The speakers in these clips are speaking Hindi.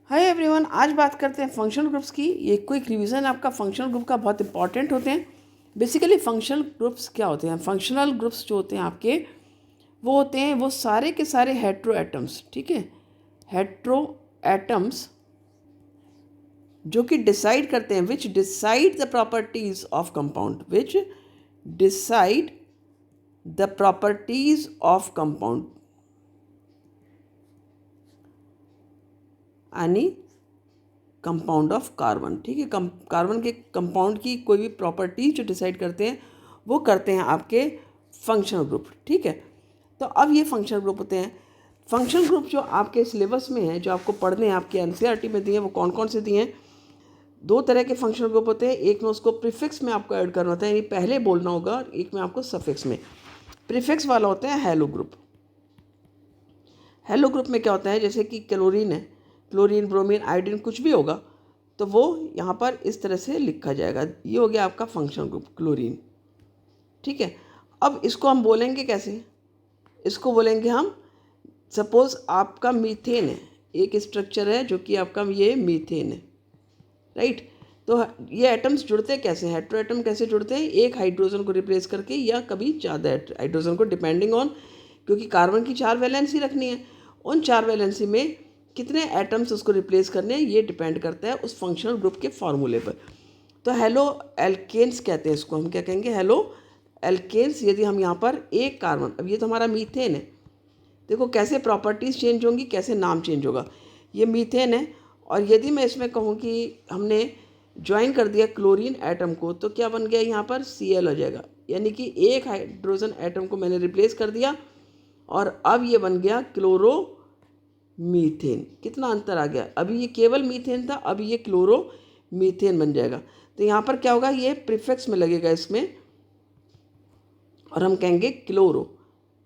हाय एवरीवन, आज बात करते हैं फंक्शनल ग्रुप्स की। ये क्विक रिवीजन आपका फंक्शनल ग्रुप का बहुत इंपॉर्टेंट होते हैं। बेसिकली फंक्शनल ग्रुप्स क्या होते हैं? फंक्शनल ग्रुप्स जो होते हैं आपके, वो होते हैं वो सारे के सारे हेट्रो एटम्स। ठीक है, हेट्रो एटम्स जो कि डिसाइड करते हैं, which decide the properties of compound, which decide the properties of compound यानी कंपाउंड ऑफ कार्बन। ठीक है, कार्बन के कंपाउंड की कोई भी प्रॉपर्टी जो डिसाइड करते हैं वो करते हैं आपके फंक्शनल ग्रुप। ठीक है, तो अब ये फंक्शनल ग्रुप होते हैं। फंक्शनल ग्रुप जो आपके सिलेबस में है, जो आपको पढ़ने हैं, आपके एनसीईआरटी में दिए हैं, वो कौन कौन से दिए हैं? दो तरह के फंक्शनल ग्रुप होते हैं। एक में उसको प्रीफिक्स में आपको ऐड करना होता है, यानी पहले बोलना होगा। एक में आपको सफिक्स में। प्रीफिक्स वाला होता है हैलो ग्रुप। हेलो ग्रुप में क्या होता है, जैसे कि क्लोरीन है, क्लोरीन, ब्रोमीन, आयोडीन, कुछ भी होगा तो वो यहाँ पर इस तरह से लिखा जाएगा। ये हो गया आपका फंक्शनल ग्रुप क्लोरीन। ठीक है, अब इसको हम बोलेंगे कैसे? इसको बोलेंगे हम, सपोज आपका मीथेन है, एक स्ट्रक्चर है जो कि आपका ये मीथेन है, राइट। तो ये एटम्स जुड़ते कैसे हैं? हेट्रो एटम कैसे जुड़ते हैं? एक हाइड्रोजन को रिप्लेस करके या कभी ज़्यादा हाइड्रोजन को, डिपेंडिंग ऑन, क्योंकि कार्बन की 4 वैलेंसी रखनी है, उन 4 वैलेंसी में कितने एटम्स उसको रिप्लेस करने हैं ये डिपेंड करता है उस फंक्शनल ग्रुप के फॉर्मूले पर। तो हेलो एल्केन्स कहते हैं इसको। हम क्या कहेंगे? Haloalkanes. यदि हम यहाँ पर एक कार्बन, अब ये तो हमारा मीथेन है, देखो कैसे प्रॉपर्टीज़ चेंज होंगी, कैसे नाम चेंज होगा। ये मीथेन है, और यदि मैं इसमें कहूँ कि हमने ज्वाइन कर दिया क्लोरीन एटम को, तो क्या बन गया? यहाँ पर Cl हो जाएगा, यानी कि एक हाइड्रोजन एटम को मैंने रिप्लेस कर दिया और अब ये बन गया क्लोरो मीथेन। कितना अंतर आ गया! अभी ये केवल मीथेन था, अभी ये क्लोरो मीथेन बन जाएगा। तो यहाँ पर क्या होगा? ये प्रीफिक्स में लगेगा इसमें, और हम कहेंगे क्लोरो,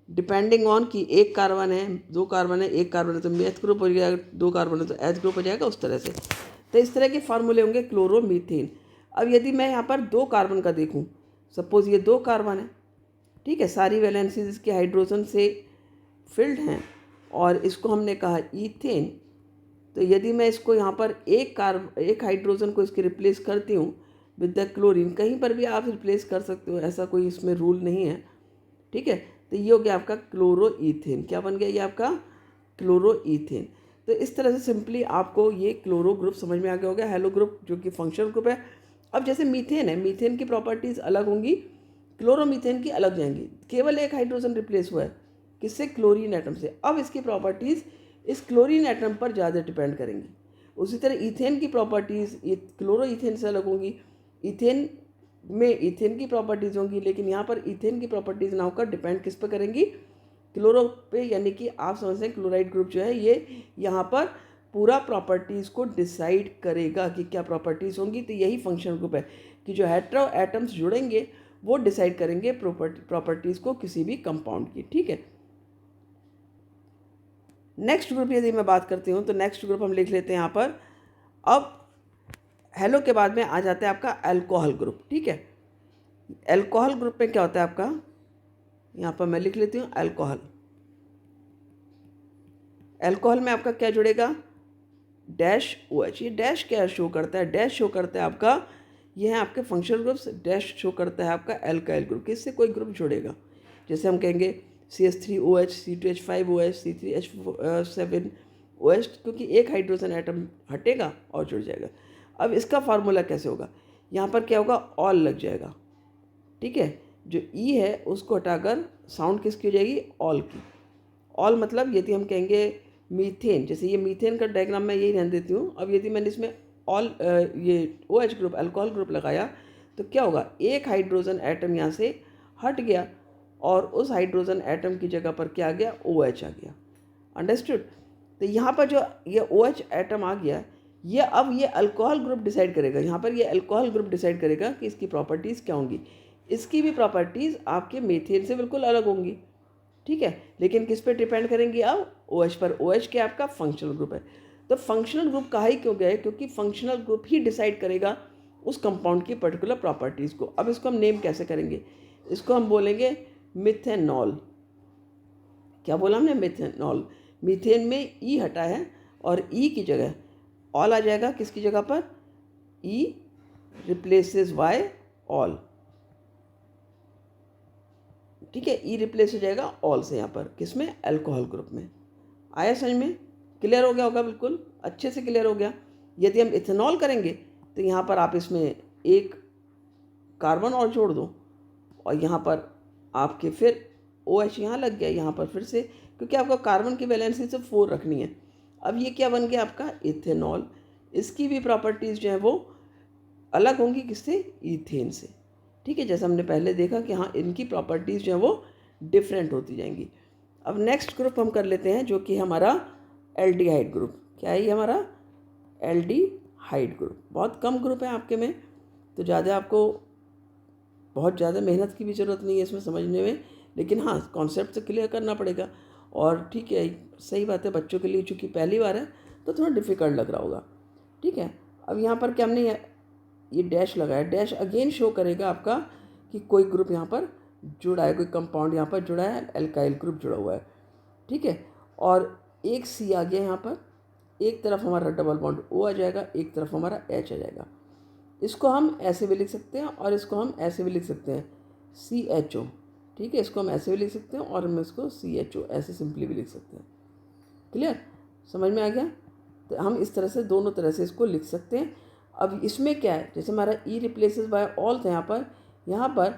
डिपेंडिंग ऑन कि एक कार्बन है, दो कार्बन है, एक कार्बन है तो मेथ ग्रुप हो जाएगा, दो कार्बन है तो एच ग्रुप हो जाएगा, उस तरह से। तो इस तरह के फार्मूले होंगे क्लोरोमीथेन। अब यदि मैं यहाँ पर दो कार्बन का देखूँ, सपोज ये दो कार्बन है, ठीक है, सारी वैलेंसीज इसके हाइड्रोजन से फिल्ड हैं, और इसको हमने कहा ईथेन। तो यदि मैं इसको यहाँ पर एक हाइड्रोजन को इसके रिप्लेस करती हूँ विद द क्लोरीन, कहीं पर भी आप रिप्लेस कर सकते हो, ऐसा कोई इसमें रूल नहीं है। ठीक है, तो ये हो गया आपका क्लोरो ईथेन। क्या बन गया? ये आपका क्लोरो ईथेन। तो इस तरह से सिंपली आपको ये क्लोरो ग्रुप समझ में आ गया हो गया। हेलो ग्रुप जो कि फंक्शनल ग्रुप है। अब जैसे मीथेन है, मीथेन की प्रॉपर्टीज़ अलग होंगी, क्लोरोमीथेन की अलग जाएंगी। केवल एक हाइड्रोजन रिप्लेस हुआ है, किससे? क्लोरीन एटम से। अब इसकी प्रॉपर्टीज़ इस क्लोरीन एटम पर ज़्यादा डिपेंड करेंगी। उसी तरह ईथेन की प्रॉपर्टीज़ क्लोरो ईथेन से अलग होंगी। ईथेन में ईथेन की प्रॉपर्टीज़ होंगी, लेकिन यहाँ पर ईथेन की प्रॉपर्टीज़ ना होकर डिपेंड किस पर करेंगी? क्लोरो पे। यानी कि आप समझते हैं क्लोराइड ग्रुप जो है ये यहाँ पर पूरा प्रॉपर्टीज़ को डिसाइड करेगा कि क्या प्रॉपर्टीज़ होंगी। तो यही फंक्शनल ग्रुप है कि जो हेट्रो एटम्स जुड़ेंगे वो डिसाइड करेंगे प्रॉपर्टीज़ को किसी भी कंपाउंड की। ठीक है, नेक्स्ट ग्रुप यदि मैं बात करती हूँ तो नेक्स्ट ग्रुप हम लिख लेते हैं यहाँ पर। अब हेलो के बाद में आ जाता है आपका अल्कोहल ग्रुप। ठीक है, अल्कोहल ग्रुप में क्या होता है आपका? यहाँ पर मैं लिख लेती हूँ अल्कोहल। अल्कोहल में आपका क्या जुड़ेगा? Dash OH। ये डैश क्या शो करता है? डैश शो करता है आपका, ये है आपके फंक्शनल ग्रुप्स। डैश शो करता है आपका एल्काइल ग्रुप, किससे कोई ग्रुप जुड़ेगा। जैसे हम कहेंगे CH3OH, C2H5OH, C3H7OH, क्योंकि एक हाइड्रोजन एटम हटेगा और जुड़ जाएगा। अब इसका फार्मूला कैसे होगा? यहाँ पर क्या होगा? ऑल लग जाएगा। ठीक है, जो ई है उसको हटाकर साउंड किसकी हो जाएगी? ऑल की। ऑल मतलब यदि हम कहेंगे मीथेन, जैसे ये मीथेन का डायग्राम मैं यही रहने देती हूँ। अब यदि मैंने इसमें ऑल ये OH ग्रुप, अल्कोहल ग्रुप लगाया, तो क्या होगा? एक हाइड्रोजन एटम यहाँ से हट गया और उस हाइड्रोजन एटम की जगह पर क्या आ गया? OH आ गया। अंडरस्टूड? तो यहाँ पर जो ये OH एटम आ गया, ये अब ये अल्कोहल ग्रुप डिसाइड करेगा। यहाँ पर ये अल्कोहल ग्रुप डिसाइड करेगा कि इसकी प्रॉपर्टीज़ क्या होंगी। इसकी भी प्रॉपर्टीज़ आपके मीथेन से बिल्कुल अलग होंगी। ठीक है, लेकिन किस पे डिपेंड करेंगी? अब OH पर। OH क्या आपका फंक्शनल ग्रुप है। तो फंक्शनल ग्रुप कहा ही क्यों गया है? क्योंकि फंक्शनल ग्रुप ही डिसाइड करेगा उस कंपाउंड की पर्टिकुलर प्रॉपर्टीज़ को। अब इसको हम नेम कैसे करेंगे? इसको हम बोलेंगे मिथेनॉल। क्या बोला हमने? मिथेनॉल। मीथेन में ई हटा है और ई की जगह ऑल आ जाएगा किसकी जगह पर, ई रिप्लेसेस वाई ऑल, ठीक है, ई रिप्लेस हो जाएगा ऑल से यहाँ पर, किसमें, अल्कोहल ग्रुप में। आया समझ में, क्लियर हो गया होगा, बिल्कुल अच्छे से क्लियर हो गया। यदि हम इथेनॉल करेंगे तो यहाँ पर आप इसमें एक कार्बन और जोड़ दो और यहाँ पर आपके फिर ओ एच यहाँ लग गया, यहाँ पर फिर से, क्योंकि आपको कार्बन की वैलेंसी से 4 रखनी है। अब ये क्या बन गया आपका, इथेनॉल। इसकी भी प्रॉपर्टीज़ जो है वो अलग होंगी किससे, ईथेन से, ठीक है, जैसे हमने पहले देखा कि हाँ इनकी प्रॉपर्टीज़ जो है वो डिफरेंट होती जाएंगी। अब नेक्स्ट ग्रुप हम कर लेते हैं जो कि हमारा एल्डिहाइड ग्रुप। क्या है ये हमारा, एल्डिहाइड ग्रुप। बहुत कम ग्रुप है आपके में, तो ज़्यादा आपको बहुत ज़्यादा मेहनत की भी ज़रूरत नहीं है इसमें समझने में, लेकिन हाँ कॉन्सेप्ट तो क्लियर करना पड़ेगा। और ठीक है, सही बात है, बच्चों के लिए चूँकि पहली बार है तो थोड़ा डिफ़िकल्ट लग रहा होगा, ठीक है। अब यहाँ पर क्या हमने ये डैश लगाया, डैश अगेन शो करेगा आपका कि कोई ग्रुप यहाँ पर जुड़ा है, कोई कंपाउंड यहाँ पर जुड़ा है, एल्काइल ग्रुप जुड़ा हुआ है, ठीक है। और एक सी आ गया यहाँ पर, एक तरफ हमारा डबल बॉन्ड ओ आ जाएगा, एक तरफ हमारा एच आ जाएगा। इसको हम ऐसे भी लिख सकते हैं और इसको हम ऐसे भी लिख सकते हैं, सी एच ओ, ठीक है, इसको हम ऐसे भी लिख सकते हैं और हम इसको सी एच ओ ऐसे सिंपली भी लिख सकते हैं। क्लियर, समझ में आ गया। तो हम इस तरह से दोनों तरह से इसको लिख सकते हैं। अब इसमें क्या है, जैसे हमारा ई रिप्लेसेस बाय ऑल था यहाँ पर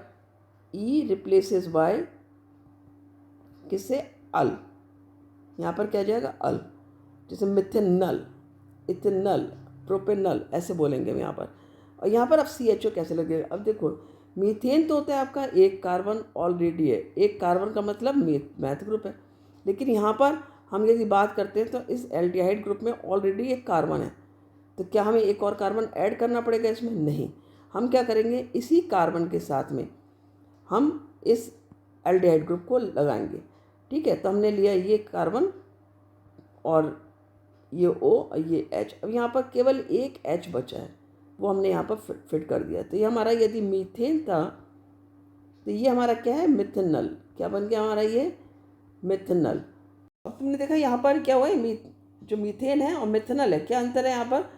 ई रिप्लेसेस बाय किससे, अल, यहाँ पर क्या जाएगा, अल, जैसे मिथेनल, इथेनल, प्रोपेनल ऐसे बोलेंगे हम यहाँ पर। और यहाँ पर अब सी एच ओ कैसे लगेगा, अब देखो मीथेन तो होता है आपका एक कार्बन ऑलरेडी है, एक कार्बन का मतलब मैथ ग्रुप है, लेकिन यहाँ पर हम यदि बात करते हैं तो इस एल्डिहाइड ग्रुप में ऑलरेडी एक कार्बन है, तो क्या हमें एक और कार्बन ऐड करना पड़ेगा इसमें, नहीं। हम क्या करेंगे, इसी कार्बन के साथ में हम इस एल्डिहाइड ग्रुप को लगाएंगे, ठीक है। तो हमने लिया ये कार्बन और ये ओ और ये एच, अब यहाँ पर केवल एक एच बचा है, वो हमने यहाँ पर फिट कर दिया। तो ये हमारा यदि मीथेन था तो ये हमारा क्या है, मिथेनल, क्या बन गया हमारा ये, मिथेनल। अब तुमने देखा यहाँ पर क्या हुआ है, जो मीथेन है और मिथेनल है, क्या अंतर है यहाँ पर,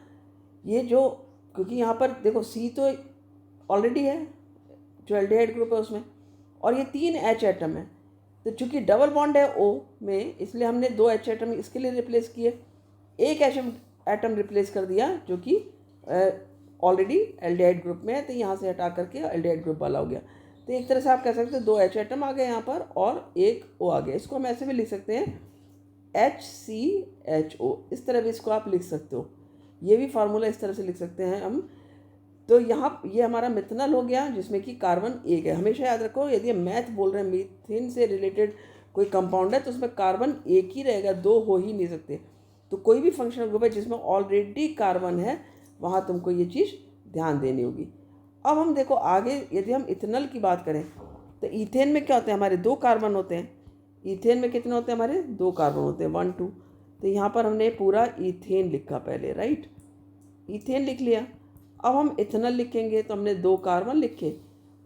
ये जो, क्योंकि यहाँ पर देखो सी तो ऑलरेडी है जो एल्डिहाइड ग्रुप है उसमें, और ये 3 एच एटम है, तो चूँकि डबल बॉन्ड है ओ में, इसलिए हमने 2 एच एटम इसके लिए रिप्लेस किए, एक एटम रिप्लेस कर दिया जो कि ऑलरेडी एल्डिहाइड ग्रुप में है, तो यहाँ से हटा करके एल्डिहाइड ग्रुप वाला हो गया। तो एक तरह से आप कह सकते हैं 2 एच एटम आ गए यहाँ पर और एक ओ आ गया। इसको हम ऐसे भी लिख सकते हैं HCHO, इस तरह भी इसको आप लिख सकते हो, ये भी फार्मूला इस तरह से लिख सकते हैं हम। तो यहाँ ये हमारा मिथेनॉल हो गया जिसमें कि कार्बन एक है। हमेशा याद रखो, यदि हम मैथ बोल रहे हैं, मीथेन से रिलेटेड कोई कंपाउंड है तो उसमें कार्बन एक ही रहेगा, 2 हो ही नहीं सकते। तो कोई भी फंक्शनल ग्रुप है जिसमें ऑलरेडी कार्बन है, वहाँ तुमको ये चीज़ ध्यान देनी होगी। अब हम देखो आगे, यदि हम इथेनॉल की बात करें तो ईथेन में क्या होते हैं, हमारे 2 कार्बन होते हैं। ईथेन में कितने होते हैं, हमारे 2 कार्बन होते हैं, 1 2। तो यहाँ पर हमने पूरा ईथेन लिखा पहले, राइट, ईथेन लिख लिया। अब हम इथेनॉल लिखेंगे तो हमने 2 कार्बन लिखे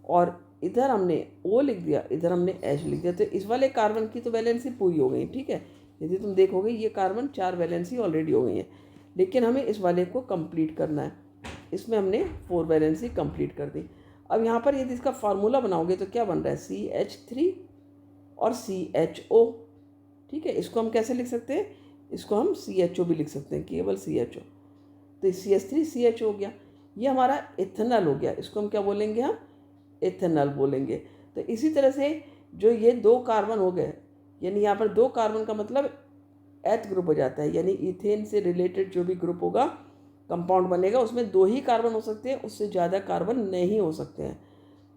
और इधर हमने ओ लिख दिया, इधर हमने एच लिख दिया। तो इस वाले कार्बन की तो वैलेंसी पूरी हो गई, ठीक है। यदि तुम देखोगे ये कार्बन 4 वैलेंसी ऑलरेडी हो गई है, लेकिन हमें इस वाले को कंप्लीट करना है, इसमें हमने 4 वैलेंसी कंप्लीट कर दी। अब यहाँ पर यदि इसका फार्मूला बनाओगे तो क्या बन रहा है, CH3 और CHO, ठीक है। इसको हम कैसे लिख सकते हैं, इसको हम CHO भी लिख सकते हैं, केवल CHO। तो CH3 CH हो गया, ये हमारा इथेनॉल हो गया, इसको हम क्या बोलेंगे, हम इथेनॉल बोलेंगे। तो इसी तरह से जो ये 2 कार्बन हो गए, यानी यहाँ पर 2 कार्बन का मतलब एथ ग्रुप हो जाता है, यानी ईथेन से रिलेटेड जो भी ग्रुप होगा, कंपाउंड बनेगा, उसमें 2 ही कार्बन हो सकते हैं, उससे ज़्यादा कार्बन नहीं हो सकते हैं,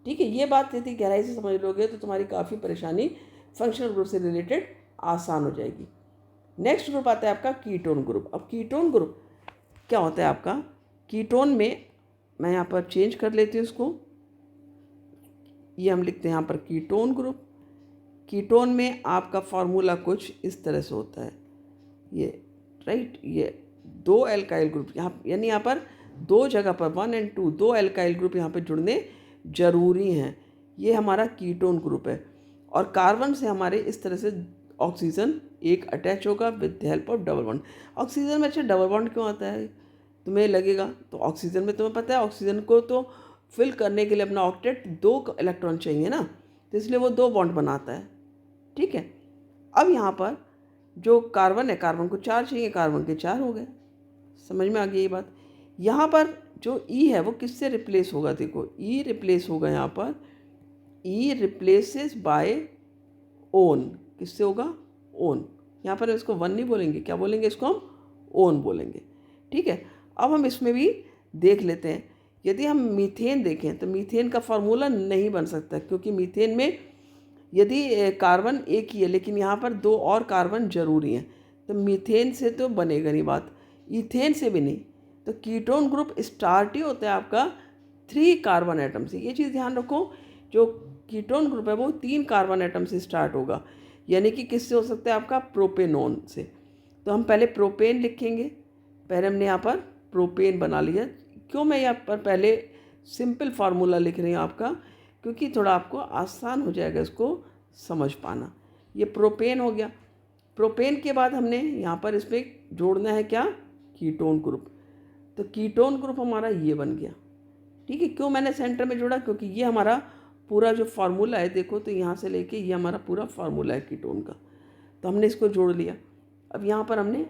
ठीक है। ये बात यदि गहराई से समझ लोगे तो तुम्हारी काफ़ी परेशानी फंक्शनल ग्रुप से रिलेटेड आसान हो जाएगी। नेक्स्ट ग्रुप आता है आपका कीटोन ग्रुप। अब कीटोन ग्रुप क्या होता है आपका, कीटोन में मैं यहाँ पर चेंज कर लेती हूँ इसको, ये हम लिखते हैं यहाँ पर कीटोन ग्रुप। कीटोन में आपका फार्मूला कुछ इस तरह से होता है, ये राइट, ये 2 एल्काइल ग्रुप यहाँ, यानी यहाँ पर 2 जगह पर 1 और 2 2 एल्काइल ग्रुप यहाँ पर जुड़ने ज़रूरी हैं। ये हमारा कीटोन ग्रुप है और कार्बन से हमारे इस तरह से ऑक्सीजन एक अटैच होगा with the help of double bond. Oxygen में अच्छा डबल बॉन्ड क्यों आता है तुम्हें लगेगा, तो ऑक्सीजन में तुम्हें पता है ऑक्सीजन को तो फिल करने के लिए अपना ऑक्टेट 2 इलेक्ट्रॉन चाहिए ना, तो इसलिए वो 2 बॉन्ड बनाता है। ठीक है, अब यहाँ पर जो कार्बन है, कार्बन को 4 चाहिए, कार्बन के 4 हो गए। समझ में आ गई ये बात। यहाँ पर जो ई है वो किससे रिप्लेस होगा, देखो ई रिप्लेस होगा यहाँ पर, ई रिप्लेसेस बाय ओन। किससे होगा, ओन। यहाँ पर इसको 1 नहीं बोलेंगे, क्या बोलेंगे, इसको हम ओन बोलेंगे। ठीक है, अब हम इसमें भी देख लेते हैं। यदि हम मीथेन देखें तो मीथेन का फार्मूला नहीं बन सकता, क्योंकि मीथेन में यदि कार्बन एक ही है लेकिन यहाँ पर 2 और कार्बन जरूरी हैं, तो मीथेन से तो बनेगा नहीं बात, ईथेन से भी नहीं। तो कीटोन ग्रुप स्टार्ट ही होता है आपका 3 कार्बन एटम से। ये चीज़ ध्यान रखो, जो कीटोन ग्रुप है वो 3 कार्बन एटम से स्टार्ट होगा, यानी कि किससे हो सकता है, आपका प्रोपेनोन से। तो हम पहले प्रोपेन लिखेंगे, पहले हमने यहाँ पर प्रोपेन बना लिया। क्यों मैं यहाँ पर पहले सिंपल फार्मूला लिख रही हूँ आपका, क्योंकि थोड़ा आपको आसान हो जाएगा इसको समझ पाना। ये प्रोपेन हो गया। प्रोपेन के बाद हमने यहाँ पर इसमें जोड़ना है क्या, कीटोन ग्रुप। तो कीटोन ग्रुप हमारा ये बन गया। ठीक है, क्यों मैंने सेंटर में जोड़ा, क्योंकि ये हमारा पूरा जो फार्मूला है, देखो तो यहाँ से लेके ये हमारा पूरा फार्मूला है कीटोन का, तो हमने इसको जोड़ लिया। अब यहाँ पर हमने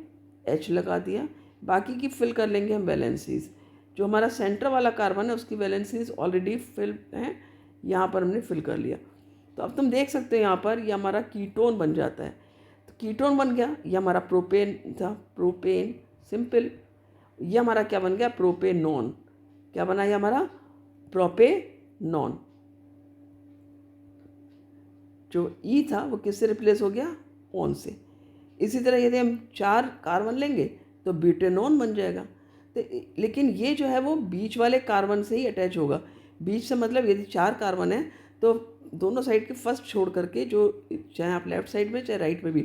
H लगा दिया, बाकी की फिल कर लेंगे हम वैलेंसीज। जो हमारा सेंटर वाला कार्बन है उसकी वैलेंसीज ऑलरेडी फिल हैं, यहाँ पर हमने फिल कर लिया। तो अब तुम देख सकते हो यहाँ पर ये हमारा कीटोन बन जाता है। तो कीटोन बन गया, ये हमारा प्रोपेन था, प्रोपेन सिंपल। ये हमारा क्या बन गया, प्रोपेनॉन। क्या बना ये हमारा, प्रोपेनॉन। जो ई था वो किससे रिप्लेस हो गया, ओन से। इसी तरह यदि हम 4 कार्बन लेंगे तो ब्यूटेनॉन बन जाएगा। तो लेकिन ये जो है वो बीच वाले कार्बन से ही अटैच होगा। बीच से मतलब यदि 4 कार्बन है तो दोनों साइड के फर्स्ट छोड़ करके, जो चाहे आप लेफ्ट साइड में चाहे राइट में भी,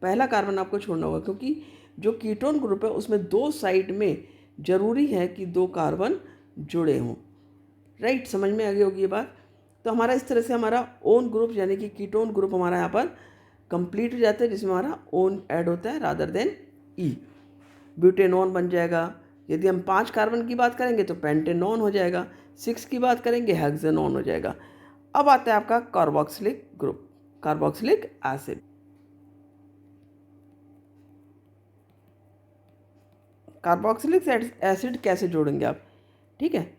पहला कार्बन आपको छोड़ना होगा, क्योंकि जो कीटोन ग्रुप है उसमें 2 साइड में ज़रूरी है कि 2 कार्बन जुड़े हों। राइट, समझ में आ गई होगी ये बात। तो हमारा इस तरह से हमारा ओन ग्रुप यानी कि कीटोन ग्रुप हमारा यहाँ पर कंप्लीट हो जाता है, जिसमें हमारा ओन ऐड होता है रादर देन ई। ब्यूटेनॉन बन जाएगा। यदि हम 5 कार्बन की बात करेंगे तो पेंटेनॉन हो जाएगा, 6 की बात करेंगे हेक्सेनॉन हो जाएगा। अब आता है आपका carboxylic group, carboxylic acid. Carboxylic acid कैसे जोड़ेंगे आप, ठीक है।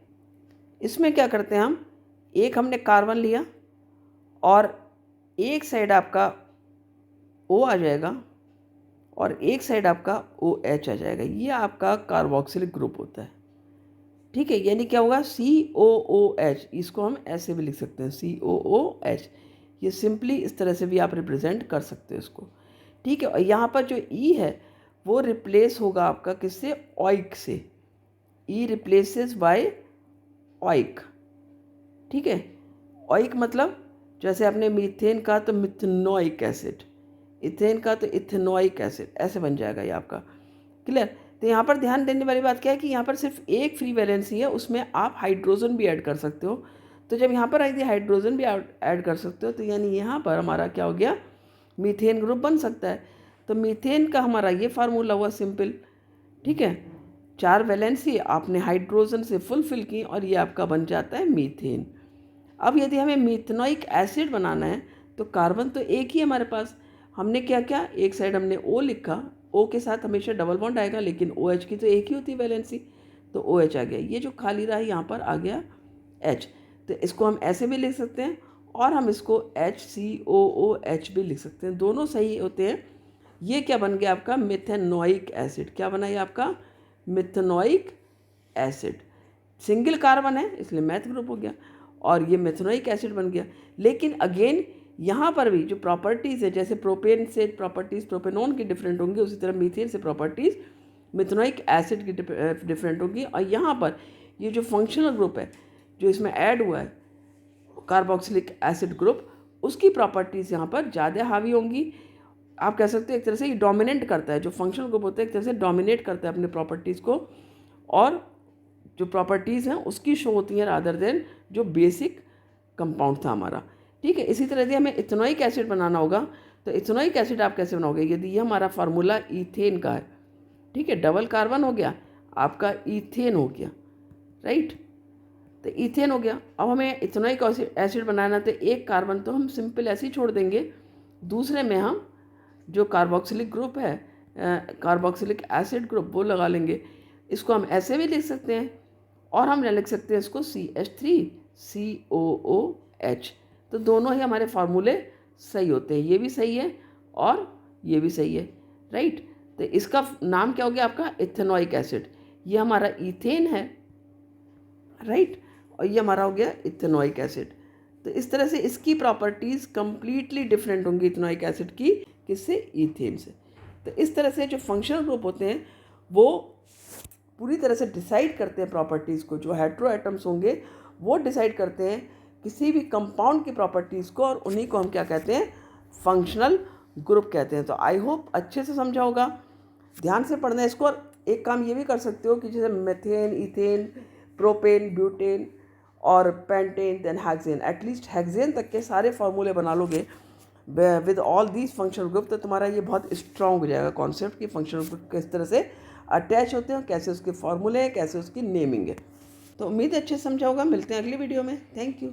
इसमें क्या करते हैं हम, एक हमने कार्बन लिया और एक साइड आपका O आ जाएगा और एक साइड आपका OH आ जाएगा। ये आपका कार्बोक्सिलिक ग्रुप होता है। ठीक है, यानी क्या होगा, COOH। इसको हम ऐसे भी लिख सकते हैं, COOH। ये सिंपली इस तरह से भी आप रिप्रेजेंट कर सकते हो इसको। ठीक है, और यहाँ पर जो E है वो रिप्लेस होगा आपका किससे, ओइक से। E रिप्लेसेस बाय ओइक। ठीक है, ओइक मतलब जैसे आपने मीथेन का तो मिथेनोइक एसिड, इथेन का तो इथेनोइक एसिड, ऐसे बन जाएगा ये आपका। क्लियर। तो यहाँ पर ध्यान देने वाली बात क्या है कि यहाँ पर सिर्फ एक फ्री वैलेंसी है, उसमें आप हाइड्रोजन भी ऐड कर सकते हो। तो जब यहाँ पर यदि हाइड्रोजन भी ऐड कर सकते हो तो यानी यहाँ पर हमारा क्या हो गया, मीथेन ग्रुप बन सकता है। तो मीथेन का हमारा ये फार्मूला हुआ सिंपल। ठीक है, 4 वैलेंसी आपने हाइड्रोजन से फुलफिल की और ये आपका बन जाता है मीथेन। अब यदि हमें मिथेनोइक एसिड बनाना है तो कार्बन तो एक ही है हमारे पास, हमने क्या किया, एक साइड हमने O लिखा, O के साथ हमेशा डबल बॉन्ड आएगा, लेकिन OH की तो एक ही होती है वैलेंसी, तो OH आ गया। ये जो खाली रहा है यहाँ पर आ गया H। तो इसको हम ऐसे भी लिख सकते हैं और हम इसको HCOOH भी लिख सकते हैं, दोनों सही होते हैं। ये क्या बन गया आपका, मिथेनोइक एसिड। क्या बना ये आपका, मिथेनोइक एसिड। सिंगल कार्बन है इसलिए मैथ ग्रुप हो गया और ये मिथेनोइक एसिड बन गया। लेकिन अगेन यहाँ पर भी जो प्रॉपर्टीज़ है, जैसे प्रोपेन से प्रॉपर्टीज़ प्रोपेनॉन की डिफरेंट होंगी, उसी तरह मीथेन से प्रॉपर्टीज़ मिथेनोइक एसिड की डिफरेंट होगी। और यहाँ पर ये जो फंक्शनल ग्रुप है जो इसमें ऐड हुआ है कार्बोक्सिलिक एसिड ग्रुप, उसकी प्रॉपर्टीज़ यहाँ पर ज़्यादा हावी होंगी। आप कह सकते हो एक तरह से ये डोमिनेट करता है, जो फंक्शनल ग्रुप होता है एक तरह से डोमिनेट करता है अपने प्रॉपर्टीज़ को, और जो प्रॉपर्टीज़ हैं उसकी शो होती हैं रादर देन जो बेसिक कंपाउंड था हमारा। ठीक है, इसी तरह यदि हमें इथेनोइक एसिड बनाना होगा तो इथेनोइक एसिड आप कैसे बनाओगे, यदि ये हमारा फार्मूला ईथेन का है, ठीक है, डबल कार्बन हो गया, आपका ईथेन हो गया, राइट। तो ईथेन हो गया। अब हमें इथेनोइक एसिड बनाना, तो एक कार्बन तो हम सिंपल ऐसे ही छोड़ देंगे, दूसरे में हम जो कार्बोक्सिलिक ग्रुप है, कार्बोक्सिलिक एसिड ग्रुप, वो लगा लेंगे। इसको हम ऐसे भी लिख सकते हैं, और हम लिख सकते हैं इसको CH3COOH। तो दोनों ही हमारे फार्मूले सही होते हैं, ये भी सही है और ये भी सही है, राइट। तो इसका नाम क्या हो गया आपका, इथेनोइक एसिड। ये हमारा ईथेन है, राइट, और ये हमारा हो गया इथेनोइक एसिड। तो इस तरह से इसकी प्रॉपर्टीज़ कंप्लीटली डिफरेंट होंगी इथेनोइक एसिड की, किससे, ईथेन से। तो इस तरह से जो फंक्शनल ग्रुप होते हैं वो पूरी तरह से डिसाइड करते हैं प्रॉपर्टीज़ को। जो हेटेरो एटम्स होंगे वो डिसाइड करते हैं किसी भी कंपाउंड की प्रॉपर्टीज़ को, और उन्हीं को हम क्या कहते हैं, फंक्शनल ग्रुप कहते हैं। तो आई होप अच्छे से समझा होगा, ध्यान से पढ़ना है इसको। और एक काम ये भी कर सकते हो कि जैसे मेथेन, इथेन, प्रोपेन, ब्यूटेन और pentane, then hexane, at least hexane तक के सारे फार्मूले बना लोगे with all these functional group, तो तुम्हारा ये बहुत स्ट्रॉन्ग हो जाएगा कॉन्सेप्ट कि फंक्शनल ग्रुप किस तरह से अटैच होते हैं, कैसे उसके फार्मूले हैं, कैसे उसकी नेमिंग है। तो उम्मीद है अच्छे से समझा होगा। मिलते हैं अगली वीडियो में। Thank you.